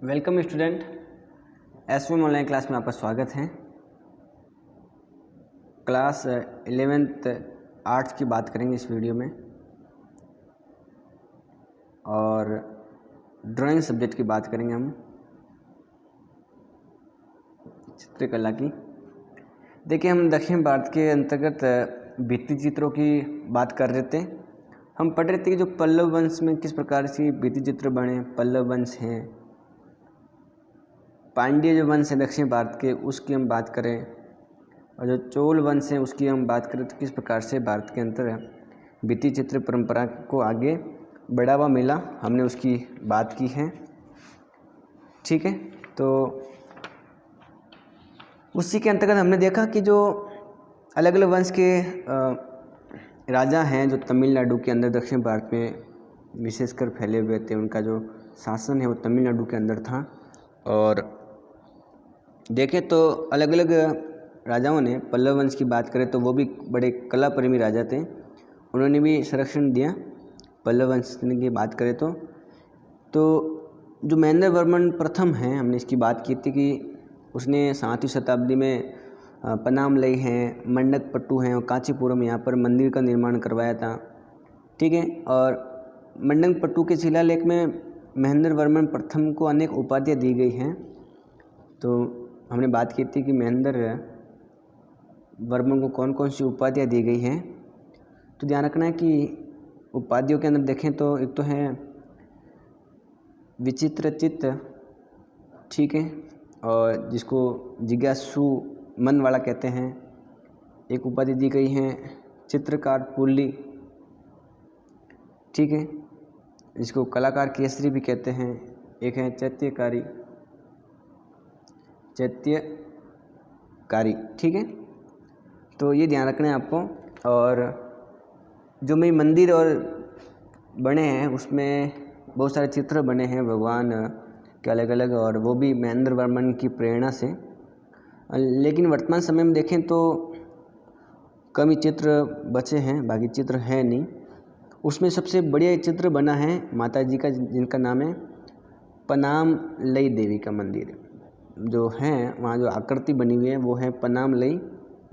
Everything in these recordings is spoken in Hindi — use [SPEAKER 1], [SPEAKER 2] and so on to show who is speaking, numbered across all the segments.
[SPEAKER 1] Welcome student, SVM online class में आपका स्वागत है। क्लास 11th आर्ट्स की बात करेंगे इस वीडियो में और ड्राइंग सब्जेक्ट की बात करेंगे हम चित्रकला की। देखिए, हम दक्षिण भारत के अंतर्गत भित्ति चित्रों की बात कर रहे थे। हम पढ़ रहे थे कि जो पल्लव वंश में किस प्रकार से भित्ति चित्र बने। पल्लव वंश हैं, पांड्य जो वंश है दक्षिण भारत के, उसकी हम बात करें, और जो चोल वंश है उसकी हम बात करें तो किस प्रकार से भारत के अंदर भित्ति चित्र परंपरा को आगे बढ़ावा मिला, हमने उसकी बात की है। ठीक है, तो उसी के अंतर्गत हमने देखा कि जो अलग अलग वंश के राजा हैं जो तमिलनाडु के अंदर दक्षिण भारत में विशेषकर फैले हुए थे, उनका जो शासन है वो तमिलनाडु के अंदर था। और देखें तो अलग अलग राजाओं ने, पल्लव वंश की बात करें तो वो भी बड़े कला प्रेमी राजा थे, उन्होंने भी संरक्षण दिया। पल्लव वंश की बात करें तो जो महेंद्र वर्मन प्रथम हैं, हमने इसकी बात की थी कि उसने 7वीं शताब्दी में पनामलई हैं, मंडकपट्टू हैं और कांचीपुरम यहाँ पर मंदिर का निर्माण करवाया था। ठीक है, और मंडकपट्टू के शिलालेख में महेंद्र वर्मन प्रथम को अनेक उपाधियाँ दी गई हैं। तो हमने बात की थी कि महेंद्र वर्मन को कौन कौन सी उपाधियाँ दी गई हैं। तो ध्यान रखना है कि उपाधियों के अंदर देखें तो एक तो है विचित्र चित्त, ठीक है, और जिसको जिज्ञासु मन वाला कहते हैं। एक उपाधि दी गई है चित्रकार पुल्ली, ठीक है, जिसको कलाकार केसरी भी कहते हैं। एक है चैत्यकारी, ठीक है। तो ये ध्यान रखना है आपको। और जो मेरे मंदिर और बने हैं उसमें बहुत सारे चित्र बने हैं भगवान के अलग अलग, और वो भी महेंद्र वर्मन की प्रेरणा से। लेकिन वर्तमान समय में देखें तो कम ही चित्र बचे हैं, बाकी चित्र है नहीं। उसमें सबसे बढ़िया चित्र बना है माता जी का, जिनका नाम है पनामलई देवी का मंदिर जो है। वहाँ जो आकृति बनी हुई है वो है पनामलई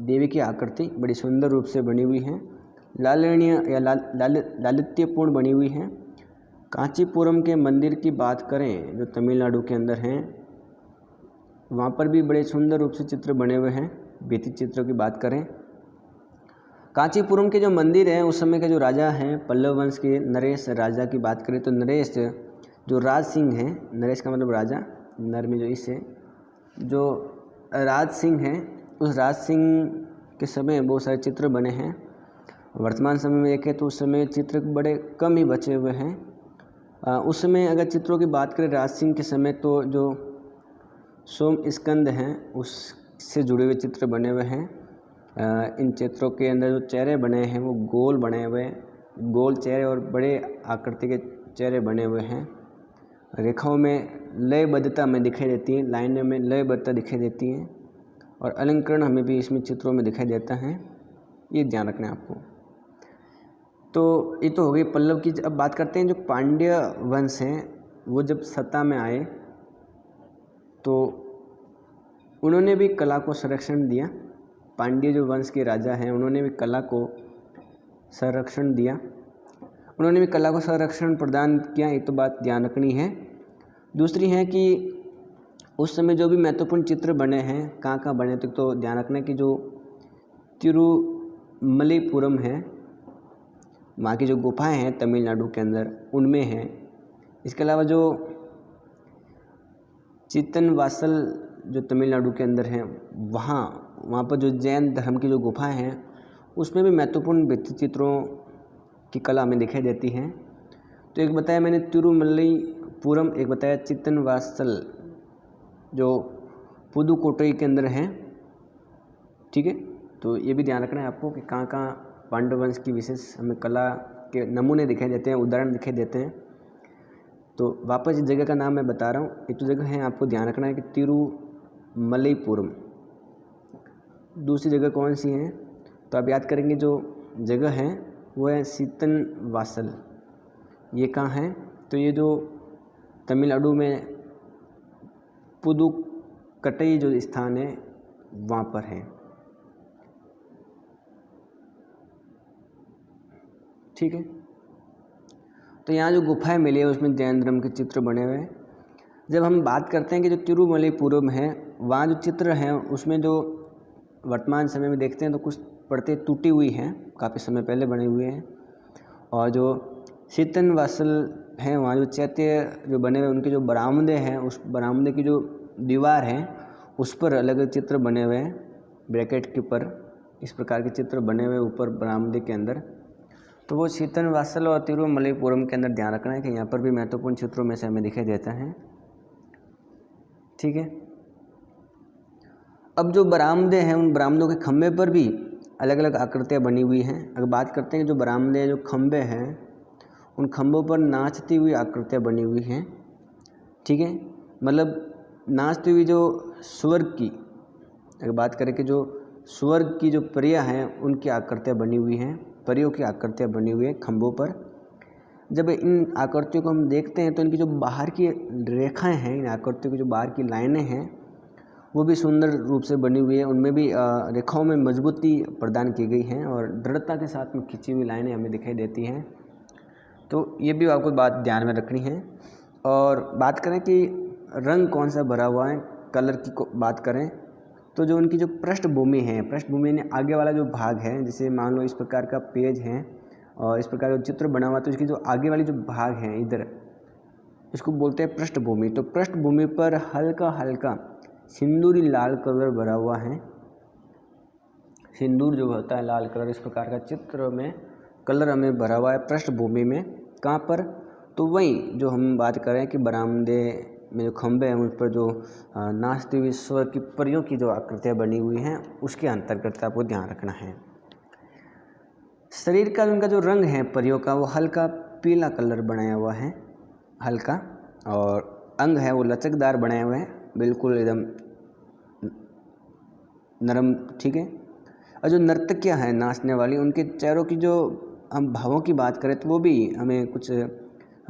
[SPEAKER 1] देवी की आकृति, बड़ी सुंदर रूप से बनी हुई है, लालनीय या लालित्यपूर्ण बनी हुई है। कांचीपुरम के मंदिर की बात करें जो तमिलनाडु के अंदर हैं, वहाँ पर भी बड़े सुंदर रूप से चित्र बने हुए हैं। भित्ति चित्रों की बात करें, कांचीपुरम के जो मंदिर हैं उस समय के जो राजा हैं पल्लव वंश के नरेश राजा की बात करें तो नरेश जो राज सिंह हैं, नरेश का मतलब राजा, नर में जो इससे जो राज सिंह हैं, उस राज सिंह के समय बहुत सारे चित्र बने हैं। वर्तमान समय में देखें तो उस समय चित्र बड़े कम ही बचे हुए हैं। उस समय अगर चित्रों की बात करें राज सिंह के समय तो जो सोम स्कंद हैं उससे जुड़े हुए चित्र बने हुए हैं। इन चित्रों के अंदर जो चेहरे बने हैं वो गोल बने हुए, गोल चेहरे और बड़े आकृति के चेहरे बने हुए हैं। रेखाओं में लयबद्धता हमें दिखाई देती है, लाइनों में लयबद्धता दिखाई देती है, और अलंकरण हमें भी इसमें चित्रों में दिखाई देता है। ये ध्यान रखना है आपको। तो ये तो हो गई पल्लव की। अब बात करते हैं जो पांड्य वंश हैं, वो जब सत्ता में आए तो उन्होंने भी कला को संरक्षण दिया। पांड्य जो वंश के राजा हैं उन्होंने भी कला को संरक्षण दिया, उन्होंने भी कला को संरक्षण प्रदान किया। एक तो बात ध्यान रखनी है। दूसरी है कि उस समय जो भी महत्वपूर्ण चित्र बने हैं कहाँ बने, तो ध्यान रखना है कि जो तिरुमलीपुरम है, वहाँ की जो गुफाएं हैं तमिलनाडु के अंदर उनमें हैं। इसके अलावा जो चित्तनवासल जो तमिलनाडु के अंदर हैं, वहाँ पर जो जैन धर्म की जो गुफाएं हैं उसमें भी महत्वपूर्ण भित्ति चित्रों की कला हमें दिखाई देती है। तो एक बताया मैंने तिरुमल्लीपुरम, एक बताया चित्तनवासल जो पुदुकोट्टई के अंदर हैं। ठीक है, तो ये भी ध्यान रखना है आपको कि कहाँ कहाँ पांडव वंश की विशेष हमें कला के नमूने दिखाई देते हैं, उदाहरण दिखाई देते हैं। तो वापस इस जगह का नाम मैं बता रहा हूँ। एक तो जगह है आपको ध्यान रखना है कि तिरुमलईपुरम। दूसरी जगह कौन सी है तो आप याद करेंगे, जो जगह है वो है चित्तनवासल। ये कहाँ है तो ये जो तमिलनाडु में पुदुकट्टई जो स्थान है वहाँ पर है। ठीक है, तो यहाँ जो गुफाएं मिली है उसमें जैन धर्म के चित्र बने हुए हैं। जब हम बात करते हैं कि जो तिरुमलईपुरम है वहाँ जो चित्र हैं उसमें जो वर्तमान समय में देखते हैं तो कुछ परतें टूटी हुई हैं, काफ़ी समय पहले बने हुए हैं। और जो सीतनवासल हैं वहाँ जो चैत्य जो बने हुए उनके जो बरामदे हैं उस बरामदे की जो दीवार है उस पर अलग चित्र बने हुए हैं, ब्रैकेट के ऊपर इस प्रकार के चित्र बने हुए ऊपर बरामदे के अंदर। तो वो सीतनवासल और तिरुमलईपुरम के अंदर ध्यान रखना है कि यहाँ पर भी महत्वपूर्ण चित्रों में से हमें दिखाई देता है। ठीक है, अब जो बरामदे हैं उन बरामदों के खंभे पर भी अलग अलग आकृतियाँ बनी हुई हैं। अगर बात करते हैं जो बरामदे जो खंभे हैं उन खंभों पर नाचती हुई आकृतियाँ बनी हुई हैं। ठीक है, मतलब नाचती हुई जो स्वर्ग की, अगर बात करें कि जो स्वर्ग की जो परियां हैं उनकी आकृतियाँ बनी हुई हैं, परियों की आकृतियाँ बनी हुई हैं खंभों पर। जब इन आकृतियों को हम देखते हैं तो इनकी जो बाहर की रेखाएं हैं, इन आकृतियों की जो बाहर की लाइनें हैं वो भी सुंदर रूप से बनी हुई है। उनमें भी रेखाओं में मजबूती प्रदान की गई है और दृढ़ता के साथ में खिंची हुई लाइनें हमें दिखाई देती हैं। तो ये भी आपको बात ध्यान में रखनी है। और बात करें कि रंग कौन सा भरा हुआ है, कलर की बात करें तो जो उनकी जो पृष्ठभूमि है, पृष्ठभूमि ने आगे वाला जो भाग है, जैसे मान लो इस प्रकार का पेज है और इस प्रकार का चित्र बना हुआ तो इसकी जो आगे वाली जो भाग है इधर, इसको बोलते हैं पृष्ठभूमि। तो पृष्ठभूमि पर हल्का हल्का सिंदूरी लाल कलर भरा हुआ है। सिंदूर जो होता है लाल कलर, इस प्रकार का चित्र में कलर हमें भरा हुआ है पृष्ठभूमि में। कहाँ पर? तो वही जो हम बात करें कि बरामदे में जो खंभे हैं उन पर जो नाचती हुई स्वर्ग की परियों की जो आकृतियाँ बनी हुई हैं उसके अंतर्गत आपको ध्यान रखना है। शरीर का उनका जो रंग है परियों का वो हल्का पीला कलर बनाया हुआ है, हल्का, और अंग है वो लचकदार बनाए हुए हैं, बिल्कुल एकदम नरम। ठीक है, और जो नर्तकियाँ हैं नाचने वाली उनके चेहरों की जो हम भावों की बात करें तो वो भी हमें कुछ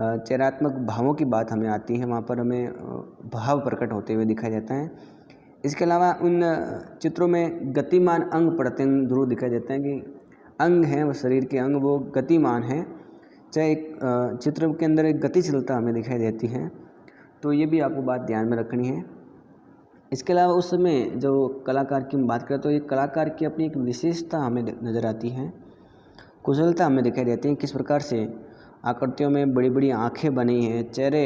[SPEAKER 1] चेहरात्मक भावों की बात हमें आती है, वहाँ पर हमें भाव प्रकट होते हुए दिखाई देता है। इसके अलावा उन चित्रों में गतिमान अंग पड़ते हैं, जरूर दिखाई देते हैं कि अंग हैं वो शरीर के अंग वो गतिमान हैं, चाहे एक चित्र के अंदर एक गतिशीलता हमें दिखाई देती है। तो ये भी आपको बात ध्यान में रखनी है। इसके अलावा उस समय जो कलाकार की हम बात करें तो ये कलाकार की अपनी एक विशेषता हमें नज़र आती है, कुशलता हमें दिखाई देती है। किस प्रकार से आकृतियों में बड़ी बड़ी आँखें बनी हैं, चेहरे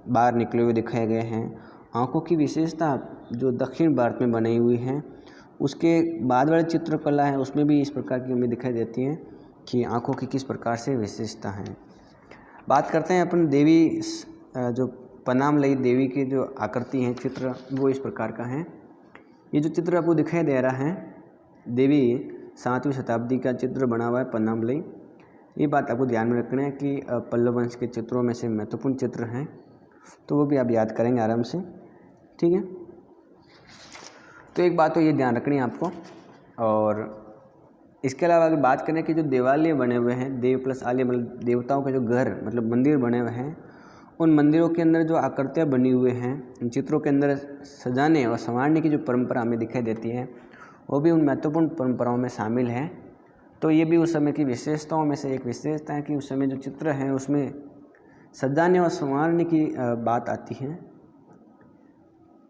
[SPEAKER 1] बाहर निकले हुए दिखाए गए हैं। आँखों की विशेषता जो दक्षिण भारत में बनी हुई हैं, उसके बाद वाली चित्रकला है उसमें भी इस प्रकार की हमें दिखाई देती हैं कि आँखों की किस प्रकार से विशेषता है। बात करते हैं अपन देवी, जो पनामलई देवी की जो आकृति हैं चित्र वो इस प्रकार का है। ये जो चित्र आपको दिखाई दे रहा है देवी 7वीं शताब्दी का चित्र बना हुआ है पनामलई। ये बात आपको ध्यान में रखना है कि पल्लव वंश के चित्रों में से महत्वपूर्ण चित्र हैं, तो वो भी आप याद करेंगे आराम से। ठीक है, तो एक बात तो ये ध्यान रखनी है आपको। और इसके अलावा अगर बात करें कि जो देवालय बने हुए हैं, देव प्लस आलय मतलब देवताओं के जो घर मतलब मंदिर बने हुए हैं, उन मंदिरों के अंदर जो आकृतियाँ बनी हुए हैं उन चित्रों के अंदर सजाने और संवारने की जो परंपरा हमें दिखाई देती है वो भी उन महत्वपूर्ण परंपराओं में शामिल है। तो ये भी उस समय की विशेषताओं में से एक विशेषता है कि उस समय जो चित्र हैं उसमें सजाने और संवारने की बात आती है।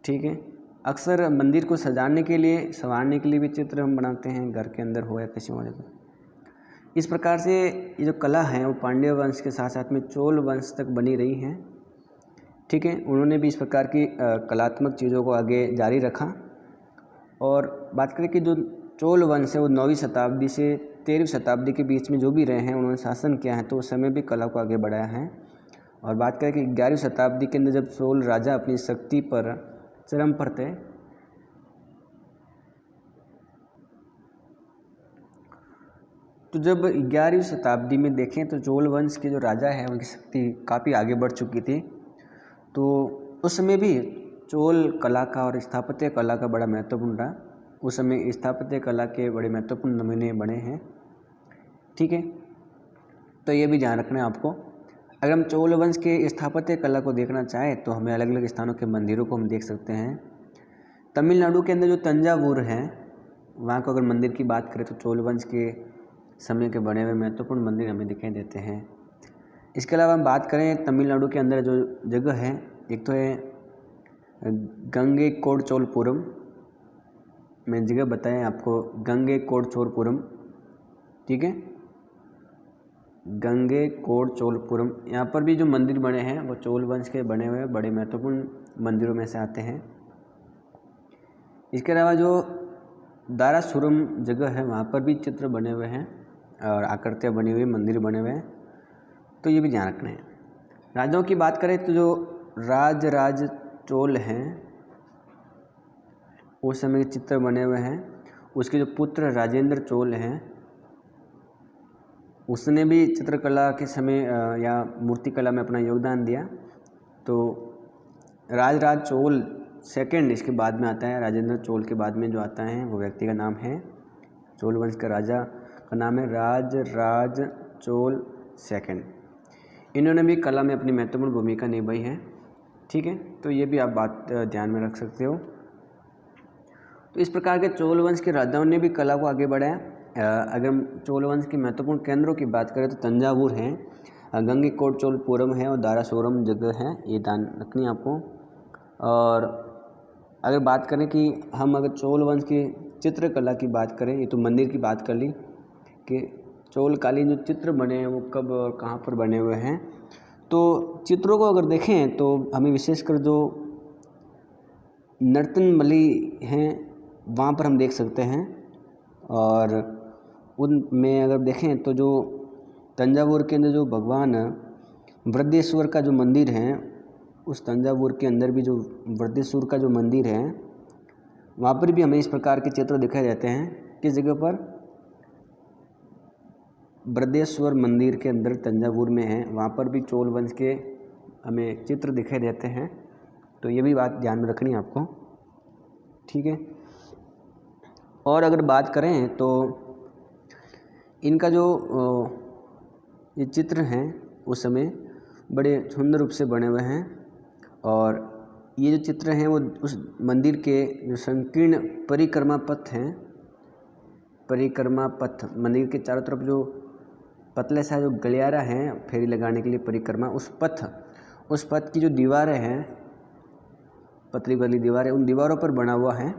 [SPEAKER 1] ठीक है, अक्सर मंदिर को सजाने के लिए संवारने के लिए भी चित्र हम बनाते हैं, घर के अंदर हो या किसी और जगह। इस प्रकार से ये जो कला है वो पांड्य वंश के साथ साथ में चोल वंश तक बनी रही है। ठीक है, उन्होंने भी इस प्रकार की कलात्मक चीज़ों को आगे जारी रखा। और बात करें कि जो चोल वंश है वो 9वीं शताब्दी से 13वीं शताब्दी के बीच में जो भी रहे हैं उन्होंने शासन किया है, तो उस समय भी कला को आगे बढ़ाया है। और बात करें कि 11वीं शताब्दी के अंदर जब चोल राजा अपनी शक्ति पर चरम पर थे, तो जब 11वीं शताब्दी में देखें तो चोल वंश के जो राजा है उनकी शक्ति काफ़ी आगे बढ़ चुकी थी। तो उस समय भी चोल कला का और स्थापत्य कला का बड़ा महत्वपूर्ण रहा। उस समय स्थापत्य कला के बड़े महत्वपूर्ण नमूने बने हैं। ठीक है, तो ये भी ध्यान रखना है आपको। अगर हम चोल वंश के स्थापत्य कला को देखना चाहें तो हमें अलग अलग स्थानों के मंदिरों को हम देख सकते हैं। तमिलनाडु के अंदर जो तंजावुर है, वहाँ को अगर मंदिर की बात करें तो चोल वंश के समय के बने हुए महत्वपूर्ण मंदिर हमें दिखाई देते हैं। इसके अलावा हम बात करें तमिलनाडु के अंदर जो जगह है, एक तो है गंगैकोंडाचोलपुरम। मैं जगह बताएं आपको, गंगैकोंडाचोलपुरम, ठीक है, गंगैकोंडाचोलपुरम। यहाँ पर भी जो मंदिर बने हैं वो चोल वंश के बने हुए बड़े महत्वपूर्ण मंदिरों में से आते हैं। इसके अलावा जो दारासुरम जगह है वहाँ पर भी चित्र बने हुए हैं और आकृतियाँ बनी हुई, मंदिर बने हुए हैं, तो ये भी ध्यान रखना है। राजाओं की बात करें तो जो राज चोल हैं उस समय के चित्र बने हुए हैं। उसके जो पुत्र राजेंद्र चोल हैं उसने भी चित्रकला के समय या मूर्तिकला में अपना योगदान दिया। तो राज चोल सेकंड इसके बाद में आता है, राजेंद्र चोल के बाद में जो आता है वो व्यक्ति का नाम है, चोल वंश का राजा का नाम है राज चोल सेकंड। इन्होंने भी कला में अपनी महत्वपूर्ण भूमिका निभाई है, ठीक है, तो ये भी आप बात ध्यान में रख सकते हो। तो इस प्रकार के चोल वंश के राजाओं ने भी कला को आगे बढ़ाया। अगर हम चोल वंश के महत्वपूर्ण केंद्रों की बात करें तो तंजावुर है, गंगैकोंडाचोलपुरम है और दारासुरम जगह है, ये ध्यान रखनी है आपको। और अगर बात करें कि हम अगर चोल वंश की चित्रकला की बात करें, ये तो मंदिर की बात कर ली कि चोलकालीन जो चित्र बने हैं वो कब और कहाँ पर बने हुए हैं। तो चित्रों को अगर देखें तो हमें विशेषकर जो नर्तनमली हैं वहाँ पर हम देख सकते हैं। और उनमें अगर देखें तो जो तंजावुर के अंदर जो भगवान वृद्धेश्वर का जो मंदिर है, उस तंजावुर के अंदर भी जो वृद्धेश्वर का जो मंदिर है वहाँ पर भी हमें इस प्रकार के चित्र दिखाए जाते हैं। किस जगह पर? वृद्धेश्वर मंदिर के अंदर तंजावुर में है, वहाँ पर भी चोल वंश के हमें चित्र दिखाई देते हैं। तो ये भी बात ध्यान में रखनी है आपको, ठीक है। और अगर बात करें तो इनका जो ये चित्र हैं उस समय बड़े सुंदर रूप से बने हुए हैं। और ये जो चित्र हैं वो उस मंदिर के जो संकीर्ण परिक्रमा पथ हैं, परिक्रमा पथ, मंदिर के चारों तरफ जो पतले सा जो गलियारा है फेरी लगाने के लिए परिक्रमा, उस पथ की जो दीवारें हैं, पतली वाली दीवारें, उन दीवारों पर बना हुआ है,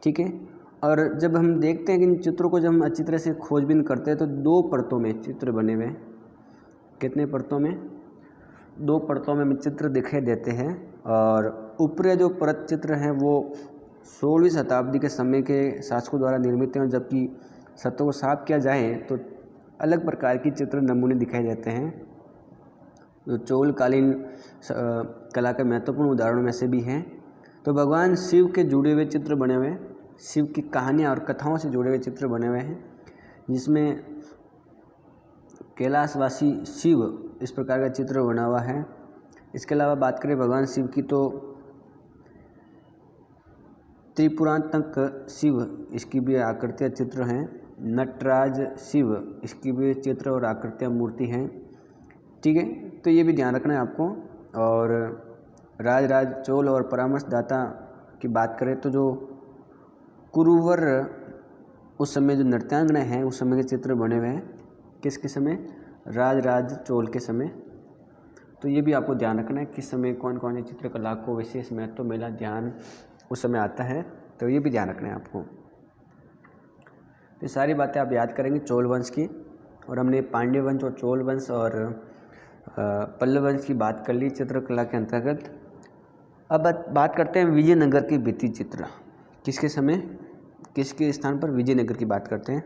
[SPEAKER 1] ठीक है। और जब हम देखते हैं कि इन चित्रों को जब हम अच्छी तरह से खोजबीन करते हैं तो 2 परतों में चित्र बने हुए हैं। कितने परतों में? 2 परतों में चित्र दिखाई देते हैं। और ऊपरी जो परत चित्र हैं वो 16वीं शताब्दी के समय के शासकों द्वारा निर्मित हैं, जबकि सतहों को साफ किया जाए तो अलग प्रकार की चित्र नमूने दिखाई देते हैं, जो चोलकालीन कला के महत्वपूर्ण उदाहरणों में से भी हैं। तो भगवान शिव के जुड़े हुए चित्र बने हुए हैं, शिव की कहानियाँ और कथाओं से जुड़े हुए चित्र बने हुए हैं, जिसमें कैलाशवासी शिव इस प्रकार का चित्र बना हुआ है। इसके अलावा बात करें भगवान शिव की तो त्रिपुरांतक शिव, इसकी भी आकृतियाँ चित्र हैं। नटराज शिव, इसकी भी चित्र और आकृतियाँ मूर्ति हैं, ठीक है। तो ये भी ध्यान रखना है आपको। और राज चोल और परामर्शदाता की बात करें तो जो कुरुवर उस समय जो नृत्यांगना है उस समय के चित्र बने हुए हैं। किसके समय? राज चोल के समय। तो ये भी आपको ध्यान रखना है किस समय कौन कौन सी चित्रकला को विशेष महत्व मिला, ध्यान उस समय आता है, तो ये भी ध्यान रखना है आपको। तो सारी बातें आप याद करेंगे चोल वंश की। और हमने पांड्य वंश और चोल वंश और पल्लव वंश की बात कर ली चित्रकला के अंतर्गत। अब बात करते हैं विजयनगर की भित्ति चित्र। किसके समय, किसके स्थान पर? विजयनगर की बात करते हैं।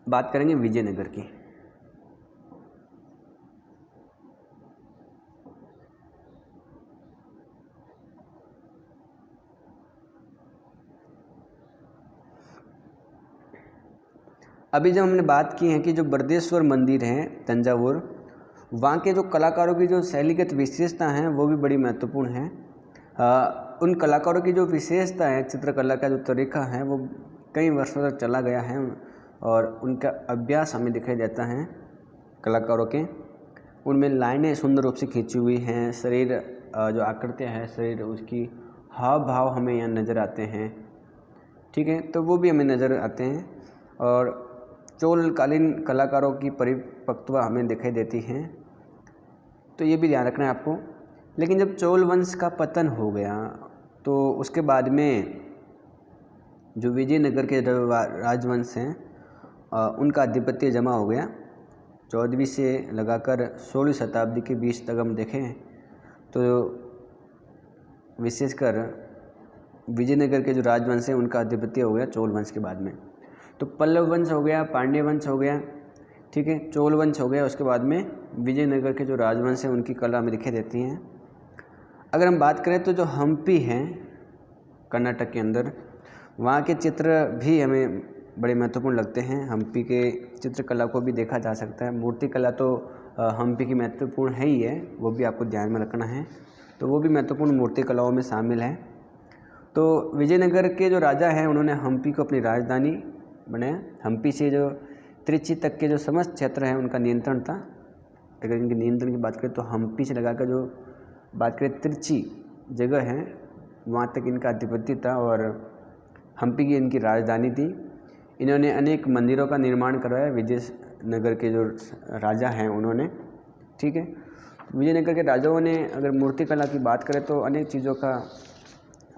[SPEAKER 1] बात करेंगे विजयनगर की। अभी जब हमने बात की है कि जो बृहदेश्वर मंदिर है तंजावुर, वहाँ के जो कलाकारों की जो शैलीगत विशेषता हैं वो भी बड़ी महत्वपूर्ण है। उन कलाकारों की जो विशेषता है, चित्रकला का जो तरीका है वो कई वर्षों तक चला गया है और उनका अभ्यास हमें दिखाई देता है। कलाकारों के, उनमें लाइनें सुंदर रूप से खींची हुई हैं। शरीर जो आकृतियाँ हैं, शरीर उसकी हाव भाव हमें यहाँ नज़र आते हैं, ठीक है, तो वो भी हमें नज़र आते हैं। और चोलकालीन कलाकारों की परिपक्वता हमें दिखाई देती है, तो ये भी ध्यान रखना है आपको। लेकिन जब चोल वंश का पतन हो गया तो उसके बाद में जो विजयनगर के जो राजवंश हैं उनका आधिपत्य जमा हो गया। 14वीं से लगाकर 16वीं शताब्दी के बीच तक हम देखें तो विशेषकर विजयनगर के जो राजवंश हैं उनका आधिपत्य हो गया चोल वंश के बाद में। तो पल्लव वंश हो गया, पांड्य वंश हो गया, ठीक है, चोल वंश हो गया, उसके बाद में विजयनगर के जो राजवंश हैं उनकी कला हमें दिखाई देती हैं। अगर हम बात करें तो जो हम्पी हैं कर्नाटक के अंदर, वहाँ के चित्र भी हमें बड़े महत्वपूर्ण लगते हैं। हम्पी के चित्रकला को भी देखा जा सकता है। मूर्तिकला तो हम्पी की महत्वपूर्ण है ही है, वो भी आपको ध्यान में रखना है, तो वो भी महत्वपूर्ण मूर्तिकलाओं में शामिल है। तो विजयनगर के जो राजा हैं उन्होंने हम्पी को अपनी राजधानी बनाया। हम्पी से जो त्रिची तक के जो समस्त क्षेत्र हैं उनका नियंत्रण था। अगर इनके नियंत्रण की बात करें तो हम्पी से लगाकर जो बात करें त्रिची जगह है वहाँ तक इनका आधिपत्य था और हम्पी की इनकी राजधानी थी। इन्होंने अनेक मंदिरों का निर्माण करवाया, विजयनगर के जो राजा हैं उन्होंने, ठीक है। विजयनगर के राजाओं ने अगर मूर्तिकला की बात करें तो अनेक चीज़ों का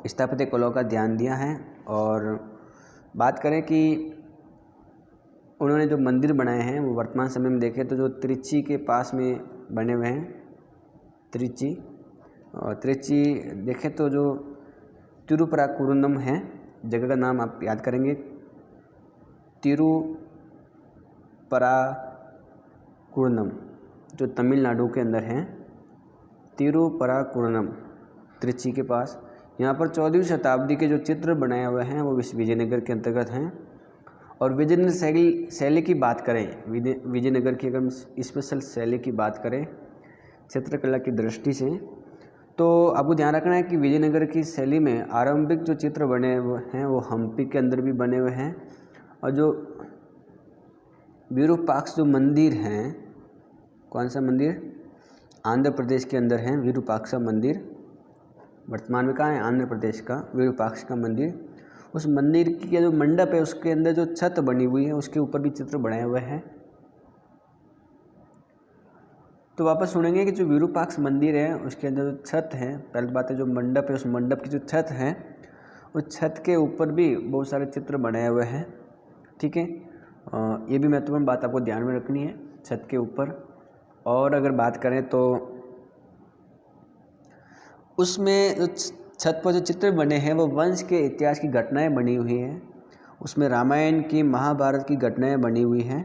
[SPEAKER 1] स्थापत्य कलाओं का ध्यान दिया है। और बात करें कि उन्होंने जो मंदिर बनाए हैं वो वर्तमान समय में देखें तो जो त्रिची के पास में बने हुए हैं, त्रिची, और त्रिची देखें तो जो तिरुपराकुरुनम है, जगह का नाम आप याद करेंगे, तिरुपराकुरुनम, जो तमिलनाडु के अंदर है, तिरुपराकुरुनम त्रिची के पास। यहाँ पर 14वीं शताब्दी के जो चित्र बनाए हुए हैं वो विजयनगर के अंतर्गत हैं। और विजयनगर शैली की बात करें, विजयनगर की अगर स्पेशल शैली की बात करें चित्रकला की दृष्टि से, तो आपको ध्यान रखना है कि विजयनगर की शैली में आरंभिक जो चित्र बने हुए हैं वो हम्पी के अंदर भी बने हुए हैं। और जो विरूपाक्ष जो मंदिर हैं, कौन सा मंदिर, आंध्र प्रदेश के अंदर है विरूपाक्ष मंदिर, वर्तमान में कहाँ है, आंध्र प्रदेश का विरूपाक्ष का मंदिर। उस मंदिर की जो मंडप है उसके अंदर जो छत बनी हुई है उसके ऊपर भी चित्र बनाए हुए हैं। तो वापस सुनेंगे कि जो विरूपाक्ष मंदिर है उसके अंदर जो छत है, पहली बात है जो मंडप है उस मंडप की जो छत है उस छत के ऊपर भी बहुत सारे चित्र बनाए हुए हैं, ठीक है। ये भी महत्वपूर्ण बात आपको ध्यान में रखनी है, छत के ऊपर। और अगर बात करें तो उसमें छत पर जो चित्र बने हैं वो वंश के इतिहास की घटनाएं बनी हुई हैं, उसमें रामायण की, महाभारत की घटनाएं बनी हुई हैं,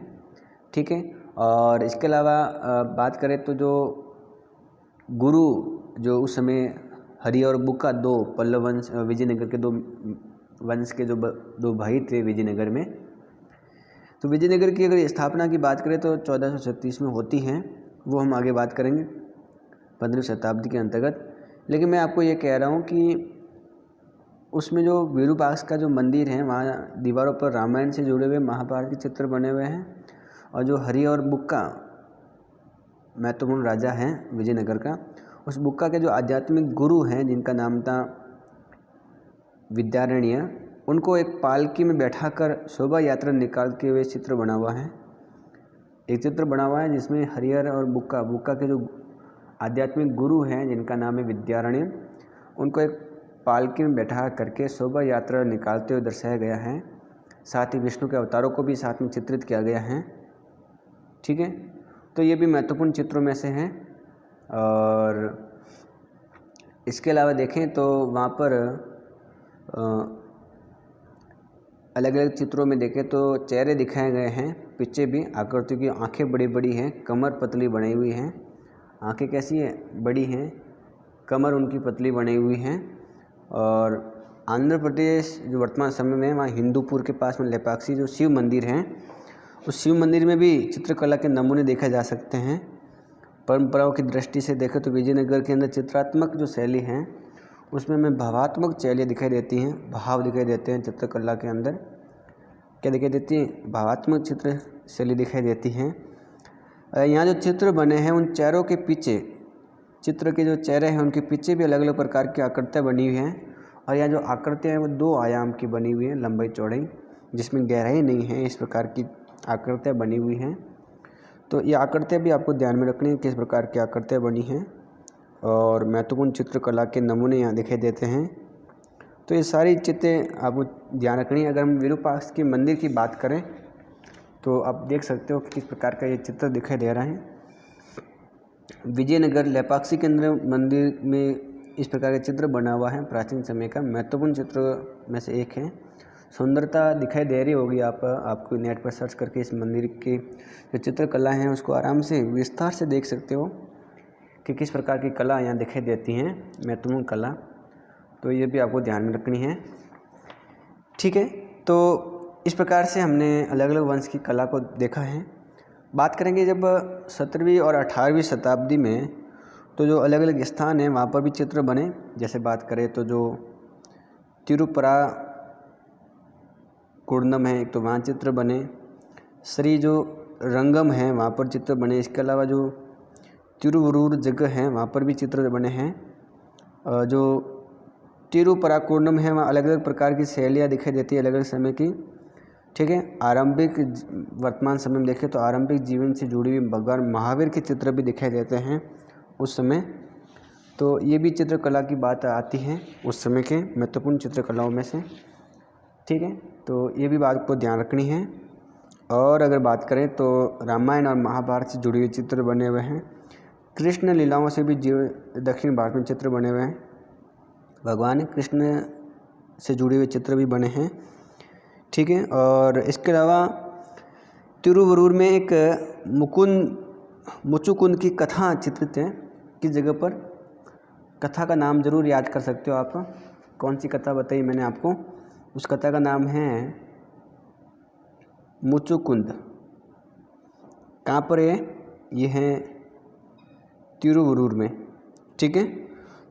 [SPEAKER 1] ठीक है। और इसके अलावा बात करें तो जो गुरु जो उस समय हरि और बुक्का, दो पल्लव वंश, विजयनगर के दो वंश के जो दो भाई थे विजयनगर में, तो विजयनगर की अगर स्थापना की बात करें तो 1436 में होती हैं, वो हम आगे बात करेंगे 15वीं शताब्दी के अंतर्गत। लेकिन मैं आपको ये कह रहा हूँ कि उसमें जो विरूपाक्ष का जो मंदिर है वहाँ दीवारों पर रामायण से जुड़े हुए महाभारत के चित्र बने हुए हैं। और जो हरि और बुक्का महत्वपूर्ण राजा हैं विजयनगर का, उस बुक्का के जो आध्यात्मिक गुरु हैं जिनका नाम था विद्यारण्य, उनको एक पालकी में बैठाकर शोभा यात्रा निकालते हुए चित्र बना हुआ है। एक चित्र बना हुआ है जिसमें हरिहर और बुक्का के जो आध्यात्मिक गुरु हैं जिनका नाम है विद्यारण्य, उनको एक पालकी में बैठा करके शोभा यात्रा निकालते हुए दर्शाया गया है। साथ ही विष्णु के अवतारों को भी साथ में चित्रित किया गया है, ठीक है। तो ये भी महत्वपूर्ण चित्रों में से हैं। और इसके अलावा देखें तो वहाँ पर अलग अलग चित्रों में देखें तो चेहरे दिखाए गए हैं, पीछे भी आकृतियों की आंखें बड़ी बड़ी हैं, कमर पतली बनी हुई हैं। आंखें कैसी है, बड़ी हैं, कमर उनकी पतली बनी हुई हैं। और आंध्र प्रदेश जो वर्तमान समय में वहाँ हिंदूपुर के पास में लेपाक्षी जो शिव मंदिर हैं, उस शिव मंदिर में भी चित्रकला के नमूने देखे जा सकते हैं। परंपराओं की दृष्टि से देखें तो विजयनगर के अंदर चित्रात्मक जो शैली हैं उसमें हमें भावात्मक शैली दिखाई देती हैं, भाव दिखाई देते हैं। चित्रकला के अंदर क्या दिखाई देती है, भावात्मक चित्र शैली दिखाई देती हैं। यहाँ जो चित्र बने हैं उन चेहरों के पीछे, चित्र के जो चेहरे हैं उनके पीछे भी अलग अलग प्रकार की आकृतियाँ बनी हुई हैं। और यहाँ जो आकृतियाँ हैं वो 2 आयाम की बनी हुई हैं, लंबाई चौड़ाई, जिसमें गहराई नहीं है, इस प्रकार की आकृतियाँ बनी हुई हैं। तो ये आकृतियाँ भी आपको ध्यान में रखनी है, किस प्रकार की आकृतियाँ बनी हैं। और महत्वपूर्ण चित्रकला के नमूने यहाँ दिखाई देते हैं। तो ये सारी चीज़ें आपको ध्यान रखनी है। अगर हम विरूपाक्ष के मंदिर की बात करें तो आप देख सकते हो कि किस प्रकार का ये चित्र दिखाई दे रहा है। विजयनगर लेपाक्षी के अंदर मंदिर में इस प्रकार का चित्र बना हुआ है, प्राचीन समय का महत्वपूर्ण चित्र में से एक है। सुंदरता दिखाई दे रही होगी आपको नेट पर सर्च करके इस मंदिर की जो चित्रकला है उसको आराम से विस्तार से देख सकते हो कि किस प्रकार की कला यहाँ दिखाई देती हैं, महत्वपूर्ण कला। तो ये भी आपको ध्यान में रखनी है, ठीक है। तो इस प्रकार से हमने अलग अलग वंश की कला को देखा है। बात करेंगे जब 17वीं और 18वीं शताब्दी में, तो जो अलग अलग स्थान हैं वहाँ पर भी चित्र बने। जैसे बात करें तो जो तिरुपरा कुर्नम है तो वहाँ चित्र बने, श्री जो रंगम है वहाँ पर चित्र बने। इसके अलावा जो तिरुवरूर जगह है वहाँ पर भी चित्र बने हैं। जो तिरुपराकुर्नम है वहाँ अलग अलग प्रकार की शैलियाँ दिखाई देती है अलग अलग समय की, ठीक है। आरंभिक वर्तमान समय में देखें तो आरंभिक जीवन से जुड़ी हुई भगवान महावीर के चित्र भी दिखाई देते हैं उस समय। तो ये भी चित्रकला की बात आती है उस समय के महत्वपूर्ण चित्रकलाओं में से, ठीक है। तो ये भी बात को ध्यान रखनी है। और अगर बात करें तो रामायण और महाभारत से जुड़ी हुई चित्र बने हुए हैं। कृष्ण लीलाओं से भी दक्षिण भारत में चित्र बने हुए हैं। भगवान कृष्ण से जुड़े हुए चित्र भी बने हैं, ठीक है। और इसके अलावा तिरुवरूर में एक मुचुकुंद की कथा चित्रित है। किस जगह पर? कथा का नाम जरूर याद कर सकते हो आप। कौन सी कथा बताई मैंने आपको? उस कथा का नाम है मुचुकुंद। कहाँ पर है? ये है तिरुवरूर में, ठीक है।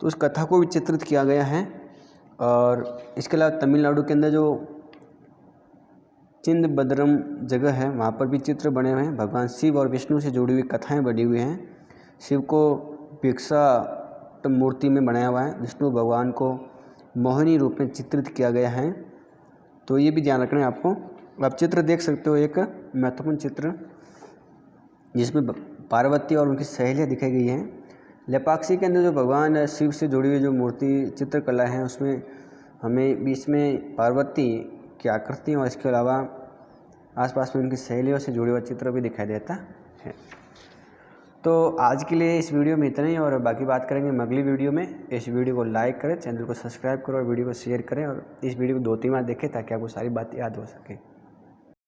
[SPEAKER 1] तो उस कथा को भी चित्रित किया गया है। और इसके अलावा तमिलनाडु के अंदर जो चिंदबदरम जगह है वहाँ पर भी चित्र बने हुए हैं। भगवान शिव और विष्णु से जुड़ी हुई कथाएं बनी हुई हैं। शिव को भिक्षा मूर्ति में बनाया हुआ है, विष्णु भगवान को मोहिनी रूप में चित्रित किया गया है। तो ये भी ध्यान रखना है आपको। आप चित्र देख सकते हो, एक महत्वपूर्ण चित्र जिसमें पार्वती और उनकी सहेलियाँ दिखाई गई हैं। लेपाक्षी के अंदर जो भगवान शिव से जुड़ी हुई जो मूर्ति चित्रकला है उसमें हमें बीच में पार्वती की आकृति और इसके अलावा आसपास में उनकी सहेलियों से जुड़ा हुआ चित्र भी दिखाई देता है। तो आज के लिए इस वीडियो में इतना ही, और बाकी बात करेंगे हम अगली वीडियो में। इस वीडियो को लाइक करें, चैनल को सब्सक्राइब करो और वीडियो को शेयर करें, और इस वीडियो को 2-3 बार देखें ताकि आपको सारी बात याद हो सके।